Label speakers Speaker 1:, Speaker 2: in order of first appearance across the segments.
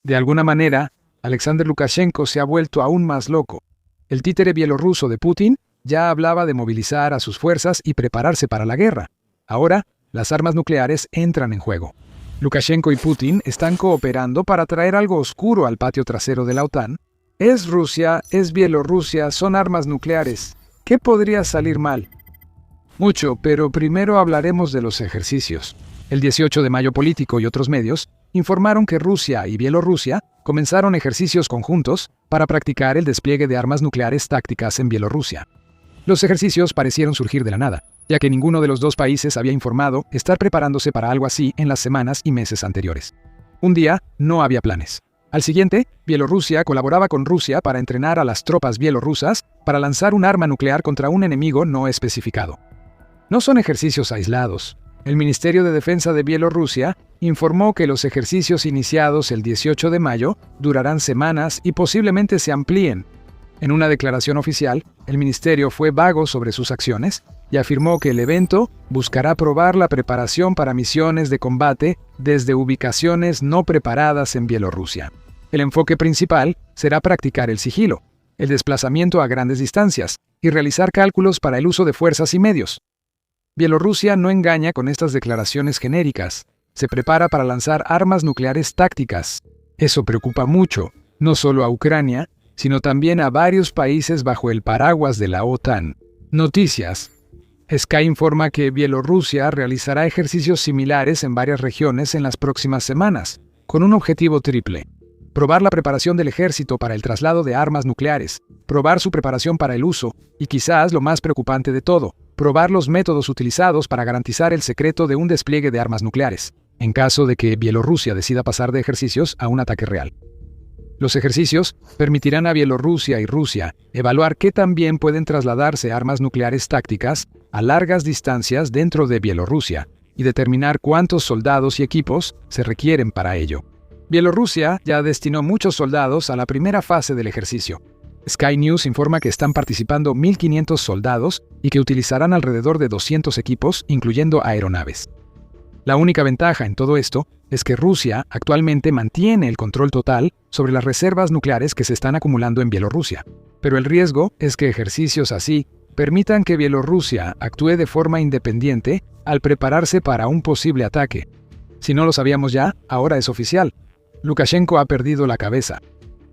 Speaker 1: De alguna manera, Alexander Lukashenko se ha vuelto aún más loco. El títere bielorruso de Putin ya hablaba de movilizar a sus fuerzas y prepararse para la guerra. Ahora, las armas nucleares entran en juego. Lukashenko y Putin están cooperando para traer algo oscuro al patio trasero de la OTAN. Es Rusia, es Bielorrusia, son armas nucleares. ¿Qué podría salir mal? Mucho, pero primero hablaremos de los ejercicios. El 18 de mayo Político y otros medios informaron que Rusia y Bielorrusia comenzaron ejercicios conjuntos para practicar el despliegue de armas nucleares tácticas en Bielorrusia. Los ejercicios parecieron surgir de la nada, ya que ninguno de los dos países había informado estar preparándose para algo así en las semanas y meses anteriores. Un día, no había planes. Al siguiente, Bielorrusia colaboraba con Rusia para entrenar a las tropas bielorrusas para lanzar un arma nuclear contra un enemigo no especificado. No son ejercicios aislados. El Ministerio de Defensa de Bielorrusia informó que los ejercicios iniciados el 18 de mayo durarán semanas y posiblemente se amplíen. En una declaración oficial, el ministerio fue vago sobre sus acciones y afirmó que el evento buscará probar la preparación para misiones de combate desde ubicaciones no preparadas en Bielorrusia. El enfoque principal será practicar el sigilo, el desplazamiento a grandes distancias y realizar cálculos para el uso de fuerzas y medios. Bielorrusia no engaña con estas declaraciones genéricas. Se prepara para lanzar armas nucleares tácticas. Eso preocupa mucho, no solo a Ucrania, sino también a varios países bajo el paraguas de la OTAN. Noticias. Sky informa que Bielorrusia realizará ejercicios similares en varias regiones en las próximas semanas, con un objetivo triple: probar la preparación del ejército para el traslado de armas nucleares, probar su preparación para el uso, y quizás lo más preocupante de todo, probar los métodos utilizados para garantizar el secreto de un despliegue de armas nucleares, en caso de que Bielorrusia decida pasar de ejercicios a un ataque real. Los ejercicios permitirán a Bielorrusia y Rusia evaluar qué tan bien pueden trasladarse armas nucleares tácticas a largas distancias dentro de Bielorrusia y determinar cuántos soldados y equipos se requieren para ello. Bielorrusia ya destinó muchos soldados a la primera fase del ejercicio. Sky News informa que están participando 1.500 soldados y que utilizarán alrededor de 200 equipos, incluyendo aeronaves. La única ventaja en todo esto es que Rusia actualmente mantiene el control total sobre las reservas nucleares que se están acumulando en Bielorrusia. Pero el riesgo es que ejercicios así permitan que Bielorrusia actúe de forma independiente al prepararse para un posible ataque. Si no lo sabíamos ya, ahora es oficial. Lukashenko ha perdido la cabeza.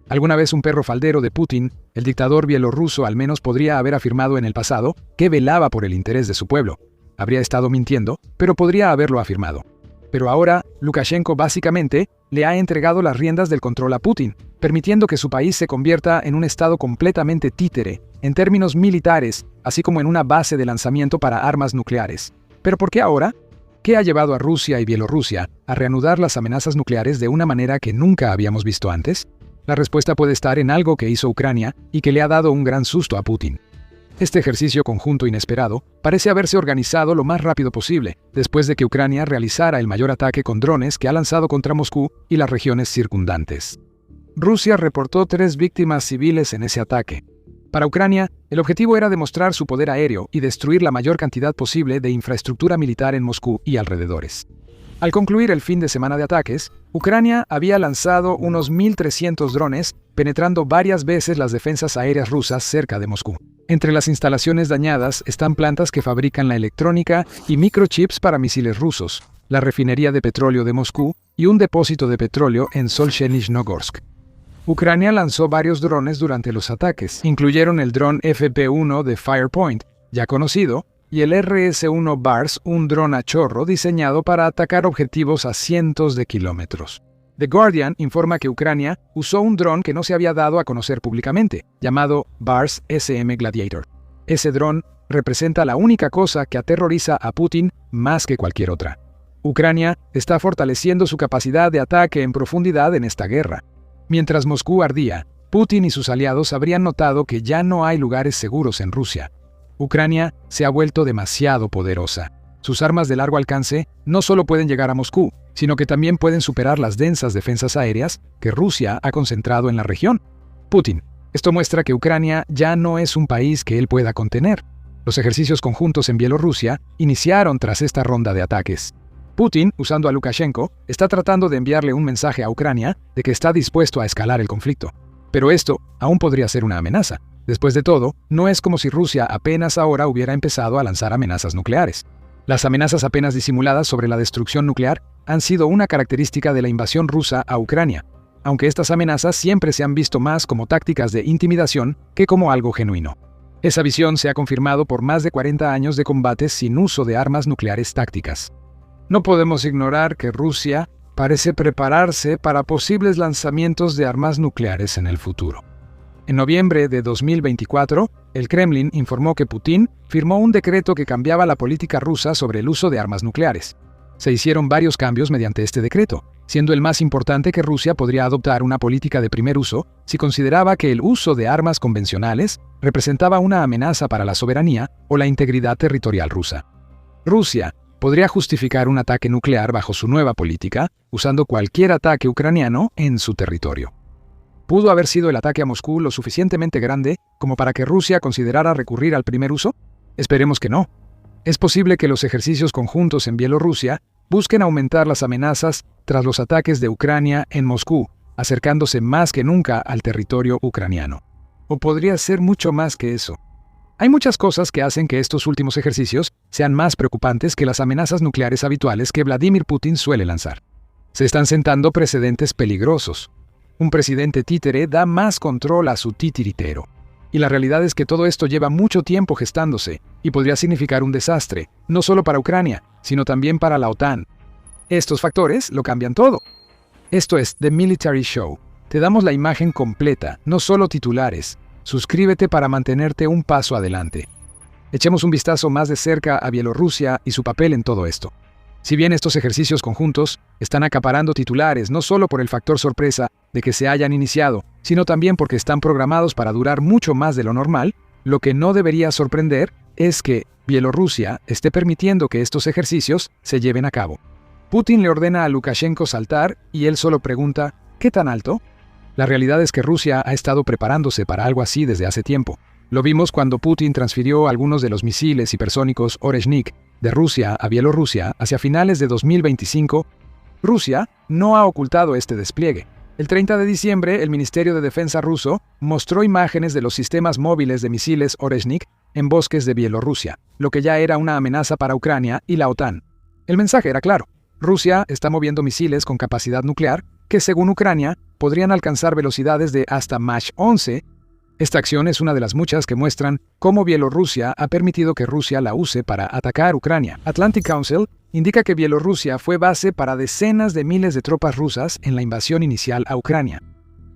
Speaker 1: Alguna vez un perro faldero de Putin, el dictador bielorruso al menos podría haber afirmado en el pasado que velaba por el interés de su pueblo. Habría estado mintiendo, pero podría haberlo afirmado. Pero ahora, Lukashenko básicamente le ha entregado las riendas del control a Putin, permitiendo que su país se convierta en un estado completamente títere, en términos militares, así como en una base de lanzamiento para armas nucleares. ¿Pero por qué ahora? ¿Qué ha llevado a Rusia y Bielorrusia a reanudar las amenazas nucleares de una manera que nunca habíamos visto antes? La respuesta puede estar en algo que hizo Ucrania y que le ha dado un gran susto a Putin. Este ejercicio conjunto inesperado parece haberse organizado lo más rápido posible, después de que Ucrania realizara el mayor ataque con drones que ha lanzado contra Moscú y las regiones circundantes. Rusia reportó 3 víctimas civiles en ese ataque. Para Ucrania, el objetivo era demostrar su poder aéreo y destruir la mayor cantidad posible de infraestructura militar en Moscú y alrededores. Al concluir el fin de semana de ataques, Ucrania había lanzado unos 1.300 drones, penetrando varias veces las defensas aéreas rusas cerca de Moscú. Entre las instalaciones dañadas están plantas que fabrican la electrónica y microchips para misiles rusos, la refinería de petróleo de Moscú y un depósito de petróleo en Solzhenitsyn-Nogorsk. Ucrania lanzó varios drones durante los ataques. Incluyeron el dron FP-1 de Firepoint, ya conocido, y el RS-1 Bars, un dron a chorro diseñado para atacar objetivos a cientos de kilómetros. The Guardian informa que Ucrania usó un dron que no se había dado a conocer públicamente, llamado Bars SM Gladiator. Ese dron representa la única cosa que aterroriza a Putin más que cualquier otra. Ucrania está fortaleciendo su capacidad de ataque en profundidad en esta guerra. Mientras Moscú ardía, Putin y sus aliados habrían notado que ya no hay lugares seguros en Rusia. Ucrania se ha vuelto demasiado poderosa. Sus armas de largo alcance no solo pueden llegar a Moscú, sino que también pueden superar las densas defensas aéreas que Rusia ha concentrado en la región. Putin. Esto muestra que Ucrania ya no es un país que él pueda contener. Los ejercicios conjuntos en Bielorrusia iniciaron tras esta ronda de ataques. Putin, usando a Lukashenko, está tratando de enviarle un mensaje a Ucrania de que está dispuesto a escalar el conflicto. Pero esto aún podría ser una amenaza. Después de todo, no es como si Rusia apenas ahora hubiera empezado a lanzar amenazas nucleares. Las amenazas apenas disimuladas sobre la destrucción nuclear han sido una característica de la invasión rusa a Ucrania, aunque estas amenazas siempre se han visto más como tácticas de intimidación que como algo genuino. Esa visión se ha confirmado por más de 40 años de combates sin uso de armas nucleares tácticas. No podemos ignorar que Rusia parece prepararse para posibles lanzamientos de armas nucleares en el futuro. En noviembre de 2024, el Kremlin informó que Putin firmó un decreto que cambiaba la política rusa sobre el uso de armas nucleares. Se hicieron varios cambios mediante este decreto, siendo el más importante que Rusia podría adoptar una política de primer uso si consideraba que el uso de armas convencionales representaba una amenaza para la soberanía o la integridad territorial rusa. Rusia podría justificar un ataque nuclear bajo su nueva política, usando cualquier ataque ucraniano en su territorio. ¿Pudo haber sido el ataque a Moscú lo suficientemente grande como para que Rusia considerara recurrir al primer uso? Esperemos que no. Es posible que los ejercicios conjuntos en Bielorrusia busquen aumentar las amenazas tras los ataques de Ucrania en Moscú, acercándose más que nunca al territorio ucraniano. O podría ser mucho más que eso. Hay muchas cosas que hacen que estos últimos ejercicios sean más preocupantes que las amenazas nucleares habituales que Vladimir Putin suele lanzar. Se están sentando precedentes peligrosos. Un presidente títere da más control a su titiritero. Y la realidad es que todo esto lleva mucho tiempo gestándose y podría significar un desastre, no solo para Ucrania, sino también para la OTAN. Estos factores lo cambian todo. Esto es The Military Show. Te damos la imagen completa, no solo titulares. Suscríbete para mantenerte un paso adelante. Echemos un vistazo más de cerca a Bielorrusia y su papel en todo esto. Si bien estos ejercicios conjuntos están acaparando titulares no solo por el factor sorpresa de que se hayan iniciado, sino también porque están programados para durar mucho más de lo normal, lo que no debería sorprender es que Bielorrusia esté permitiendo que estos ejercicios se lleven a cabo. Putin le ordena a Lukashenko saltar y él solo pregunta, ¿qué tan alto? La realidad es que Rusia ha estado preparándose para algo así desde hace tiempo. Lo vimos cuando Putin transfirió algunos de los misiles hipersónicos Oreshnik de Rusia a Bielorrusia hacia finales de 2025. Rusia no ha ocultado este despliegue. El 30 de diciembre, el Ministerio de Defensa ruso mostró imágenes de los sistemas móviles de misiles Oreshnik en bosques de Bielorrusia, lo que ya era una amenaza para Ucrania y la OTAN. El mensaje era claro. Rusia está moviendo misiles con capacidad nuclear que, según Ucrania, podrían alcanzar velocidades de hasta Mach 11. Esta acción es una de las muchas que muestran cómo Bielorrusia ha permitido que Rusia la use para atacar Ucrania. Atlantic Council indica que Bielorrusia fue base para decenas de miles de tropas rusas en la invasión inicial a Ucrania.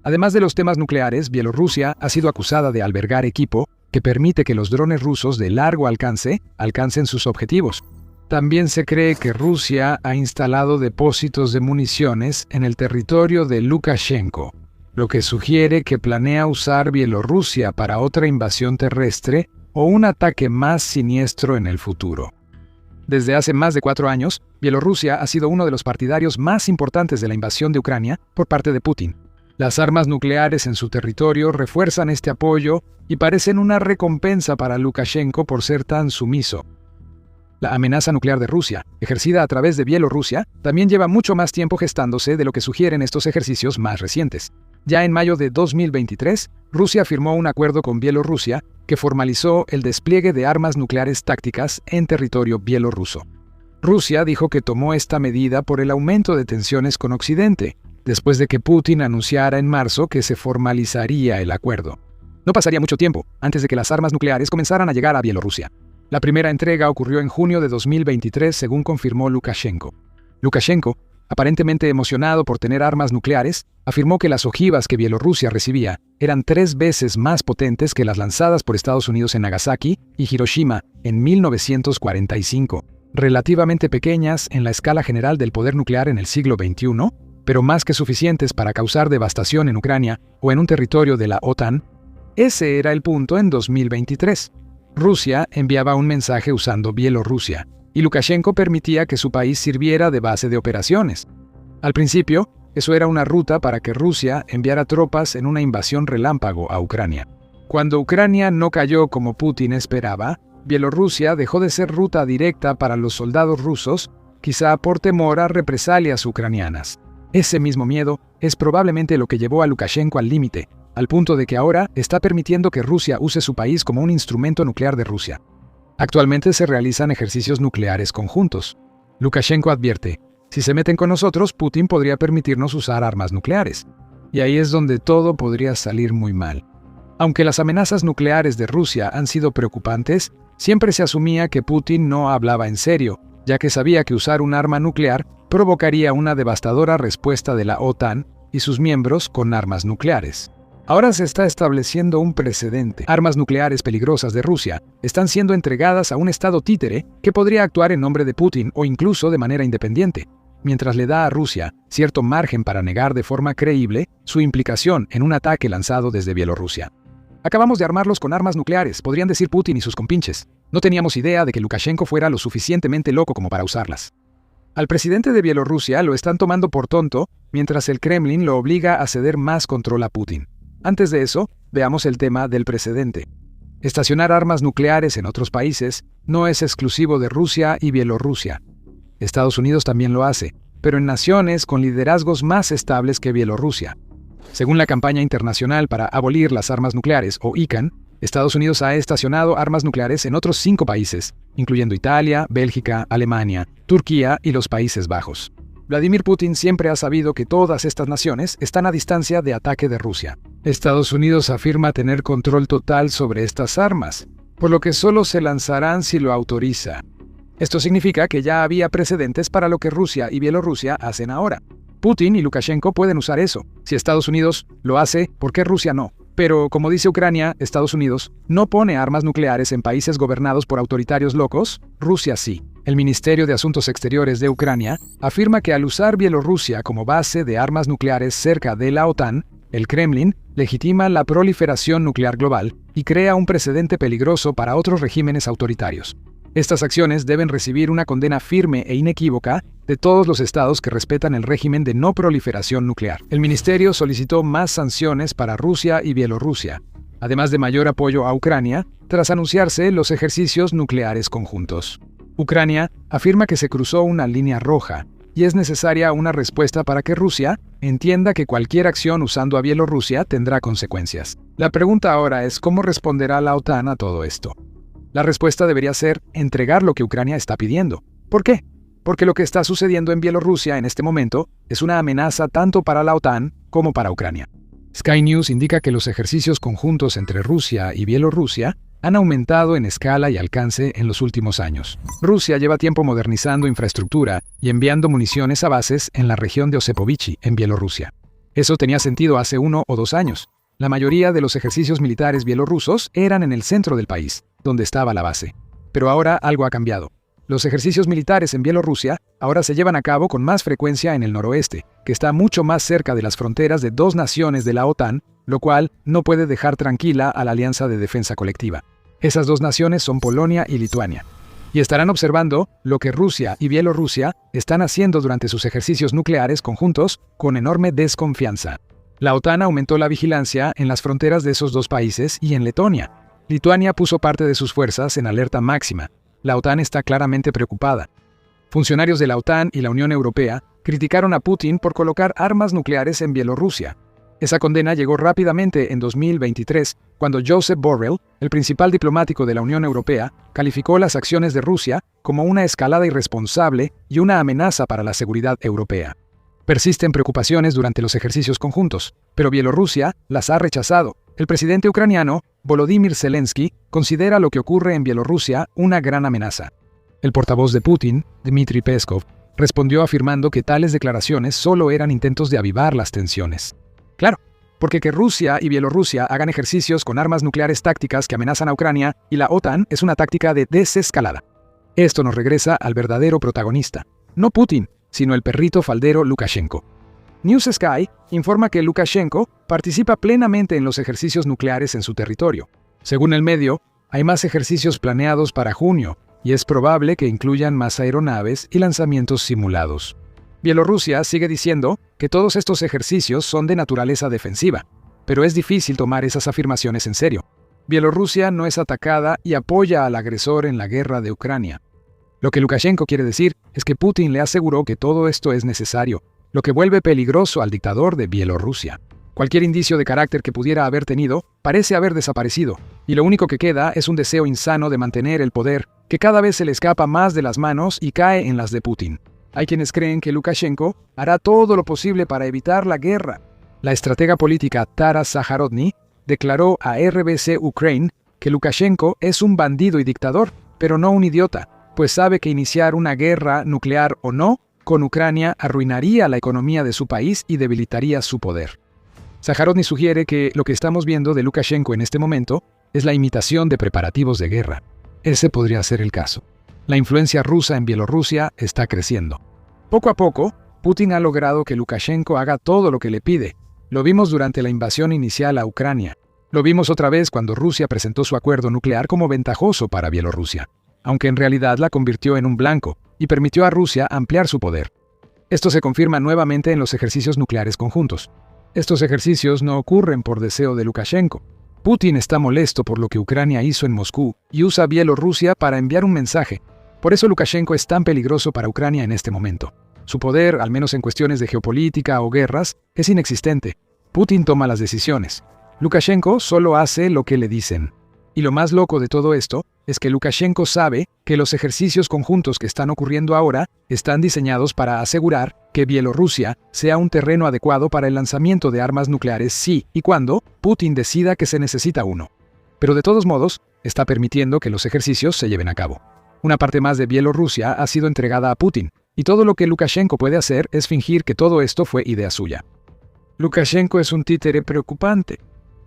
Speaker 1: Además de los temas nucleares, Bielorrusia ha sido acusada de albergar equipo que permite que los drones rusos de largo alcance alcancen sus objetivos. También se cree que Rusia ha instalado depósitos de municiones en el territorio de Lukashenko, lo que sugiere que planea usar Bielorrusia para otra invasión terrestre o un ataque más siniestro en el futuro. Desde hace más de 4 años, Bielorrusia ha sido uno de los partidarios más importantes de la invasión de Ucrania por parte de Putin. Las armas nucleares en su territorio refuerzan este apoyo y parecen una recompensa para Lukashenko por ser tan sumiso. La amenaza nuclear de Rusia, ejercida a través de Bielorrusia, también lleva mucho más tiempo gestándose de lo que sugieren estos ejercicios más recientes. Ya en mayo de 2023, Rusia firmó un acuerdo con Bielorrusia que formalizó el despliegue de armas nucleares tácticas en territorio bielorruso. Rusia dijo que tomó esta medida por el aumento de tensiones con Occidente, después de que Putin anunciara en marzo que se formalizaría el acuerdo. No pasaría mucho tiempo antes de que las armas nucleares comenzaran a llegar a Bielorrusia. La primera entrega ocurrió en junio de 2023, según confirmó Lukashenko. Lukashenko, aparentemente emocionado por tener armas nucleares, afirmó que las ojivas que Bielorrusia recibía eran 3 veces más potentes que las lanzadas por Estados Unidos en Nagasaki y Hiroshima en 1945, relativamente pequeñas en la escala general del poder nuclear en el siglo XXI, pero más que suficientes para causar devastación en Ucrania o en un territorio de la OTAN. Ese era el punto en 2023. Rusia enviaba un mensaje usando Bielorrusia, y Lukashenko permitía que su país sirviera de base de operaciones. Al principio, eso era una ruta para que Rusia enviara tropas en una invasión relámpago a Ucrania. Cuando Ucrania no cayó como Putin esperaba, Bielorrusia dejó de ser ruta directa para los soldados rusos quizá por temor a represalias ucranianas. Ese mismo miedo es probablemente lo que llevó a Lukashenko al límite, al punto de que ahora está permitiendo que Rusia use su país como un instrumento nuclear de Rusia. Actualmente se realizan ejercicios nucleares conjuntos. Lukashenko advierte, si se meten con nosotros, Putin podría permitirnos usar armas nucleares. Y ahí es donde todo podría salir muy mal. Aunque las amenazas nucleares de Rusia han sido preocupantes, siempre se asumía que Putin no hablaba en serio, ya que sabía que usar un arma nuclear provocaría una devastadora respuesta de la OTAN y sus miembros con armas nucleares. Ahora se está estableciendo un precedente. Armas nucleares peligrosas de Rusia están siendo entregadas a un estado títere que podría actuar en nombre de Putin o incluso de manera independiente, mientras le da a Rusia cierto margen para negar de forma creíble su implicación en un ataque lanzado desde Bielorrusia. Acabamos de armarlos con armas nucleares, podrían decir Putin y sus compinches. No teníamos idea de que Lukashenko fuera lo suficientemente loco como para usarlas. Al presidente de Bielorrusia lo están tomando por tonto, mientras el Kremlin lo obliga a ceder más control a Putin. Antes de eso, veamos el tema del precedente. Estacionar armas nucleares en otros países no es exclusivo de Rusia y Bielorrusia. Estados Unidos también lo hace, pero en naciones con liderazgos más estables que Bielorrusia. Según la campaña internacional para abolir las armas nucleares, o ICAN, Estados Unidos ha estacionado armas nucleares en otros 5 países, incluyendo Italia, Bélgica, Alemania, Turquía y los Países Bajos. Vladimir Putin siempre ha sabido que todas estas naciones están a distancia de ataque de Rusia. Estados Unidos afirma tener control total sobre estas armas, por lo que solo se lanzarán si lo autoriza. Esto significa que ya había precedentes para lo que Rusia y Bielorrusia hacen ahora. Putin y Lukashenko pueden usar eso. Si Estados Unidos lo hace, ¿por qué Rusia no? Pero, como dice Ucrania, Estados Unidos no pone armas nucleares en países gobernados por autoritarios locos, Rusia sí. El Ministerio de Asuntos Exteriores de Ucrania afirma que al usar Bielorrusia como base de armas nucleares cerca de la OTAN, el Kremlin legitima la proliferación nuclear global y crea un precedente peligroso para otros regímenes autoritarios. Estas acciones deben recibir una condena firme e inequívoca de todos los estados que respetan el régimen de no proliferación nuclear. El ministerio solicitó más sanciones para Rusia y Bielorrusia, además de mayor apoyo a Ucrania, tras anunciarse los ejercicios nucleares conjuntos. Ucrania afirma que se cruzó una línea roja y es necesaria una respuesta para que Rusia entienda que cualquier acción usando a Bielorrusia tendrá consecuencias. La pregunta ahora es cómo responderá la OTAN a todo esto. La respuesta debería ser entregar lo que Ucrania está pidiendo. ¿Por qué? Porque lo que está sucediendo en Bielorrusia en este momento es una amenaza tanto para la OTAN como para Ucrania. Sky News indica que los ejercicios conjuntos entre Rusia y Bielorrusia han aumentado en escala y alcance en los últimos años. Rusia lleva tiempo modernizando infraestructura y enviando municiones a bases en la región de Osepovichi, en Bielorrusia. Eso tenía sentido hace 1 o 2 años. La mayoría de los ejercicios militares bielorrusos eran en el centro del país, donde estaba la base. Pero ahora algo ha cambiado. Los ejercicios militares en Bielorrusia ahora se llevan a cabo con más frecuencia en el noroeste, que está mucho más cerca de las fronteras de 2 naciones de la OTAN, lo cual no puede dejar tranquila a la Alianza de Defensa Colectiva. Esas 2 naciones son Polonia y Lituania. Y estarán observando lo que Rusia y Bielorrusia están haciendo durante sus ejercicios nucleares conjuntos con enorme desconfianza. La OTAN aumentó la vigilancia en las fronteras de esos 2 países y en Letonia. Lituania puso parte de sus fuerzas en alerta máxima. La OTAN está claramente preocupada. Funcionarios de la OTAN y la Unión Europea criticaron a Putin por colocar armas nucleares en Bielorrusia. Esa condena llegó rápidamente en 2023, cuando Josep Borrell, el principal diplomático de la Unión Europea, calificó las acciones de Rusia como una escalada irresponsable y una amenaza para la seguridad europea. Persisten preocupaciones durante los ejercicios conjuntos, pero Bielorrusia las ha rechazado. El presidente ucraniano, Volodymyr Zelensky, considera lo que ocurre en Bielorrusia una gran amenaza. El portavoz de Putin, Dmitry Peskov, respondió afirmando que tales declaraciones solo eran intentos de avivar las tensiones. Claro, porque que Rusia y Bielorrusia hagan ejercicios con armas nucleares tácticas que amenazan a Ucrania y la OTAN es una táctica de desescalada. Esto nos regresa al verdadero protagonista, no Putin, sino el perrito faldero Lukashenko. News Sky informa que Lukashenko participa plenamente en los ejercicios nucleares en su territorio. Según el medio, hay más ejercicios planeados para junio y es probable que incluyan más aeronaves y lanzamientos simulados. Bielorrusia sigue diciendo que todos estos ejercicios son de naturaleza defensiva, pero es difícil tomar esas afirmaciones en serio. Bielorrusia no es atacada y apoya al agresor en la guerra de Ucrania. Lo que Lukashenko quiere decir es que Putin le aseguró que todo esto es necesario, lo que vuelve peligroso al dictador de Bielorrusia. Cualquier indicio de carácter que pudiera haber tenido parece haber desaparecido, y lo único que queda es un deseo insano de mantener el poder, que cada vez se le escapa más de las manos y cae en las de Putin. Hay quienes creen que Lukashenko hará todo lo posible para evitar la guerra. La estratega política Taras Zaharodny declaró a RBC Ukraine que Lukashenko es un bandido y dictador, pero no un idiota, pues sabe que iniciar una guerra nuclear o no con Ucrania arruinaría la economía de su país y debilitaría su poder. Zaharodny sugiere que lo que estamos viendo de Lukashenko en este momento es la imitación de preparativos de guerra. Ese podría ser el caso. La influencia rusa en Bielorrusia está creciendo. Poco a poco, Putin ha logrado que Lukashenko haga todo lo que le pide. Lo vimos durante la invasión inicial a Ucrania. Lo vimos otra vez cuando Rusia presentó su acuerdo nuclear como ventajoso para Bielorrusia, aunque en realidad la convirtió en un blanco y permitió a Rusia ampliar su poder. Esto se confirma nuevamente en los ejercicios nucleares conjuntos. Estos ejercicios no ocurren por deseo de Lukashenko. Putin está molesto por lo que Ucrania hizo en Moscú y usa Bielorrusia para enviar un mensaje. Por eso Lukashenko es tan peligroso para Ucrania en este momento. Su poder, al menos en cuestiones de geopolítica o guerras, es inexistente. Putin toma las decisiones. Lukashenko solo hace lo que le dicen. Y lo más loco de todo esto es que Lukashenko sabe que los ejercicios conjuntos que están ocurriendo ahora están diseñados para asegurar que Bielorrusia sea un terreno adecuado para el lanzamiento de armas nucleares si y cuando Putin decida que se necesita uno. Pero de todos modos, está permitiendo que los ejercicios se lleven a cabo. Una parte más de Bielorrusia ha sido entregada a Putin, y todo lo que Lukashenko puede hacer es fingir que todo esto fue idea suya. Lukashenko es un títere preocupante.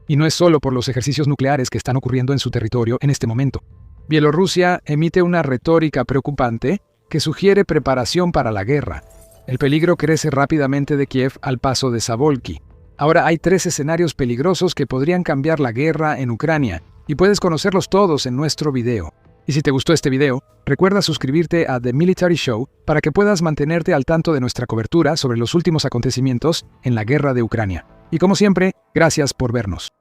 Speaker 1: Y no es solo por los ejercicios nucleares que están ocurriendo en su territorio en este momento. Bielorrusia emite una retórica preocupante que sugiere preparación para la guerra. El peligro crece rápidamente de Kiev al paso de Zavolki. Ahora hay 3 escenarios peligrosos que podrían cambiar la guerra en Ucrania, y puedes conocerlos todos en nuestro video. Y si te gustó este video, recuerda suscribirte a The Military Show para que puedas mantenerte al tanto de nuestra cobertura sobre los últimos acontecimientos en la guerra de Ucrania. Y como siempre, gracias por vernos.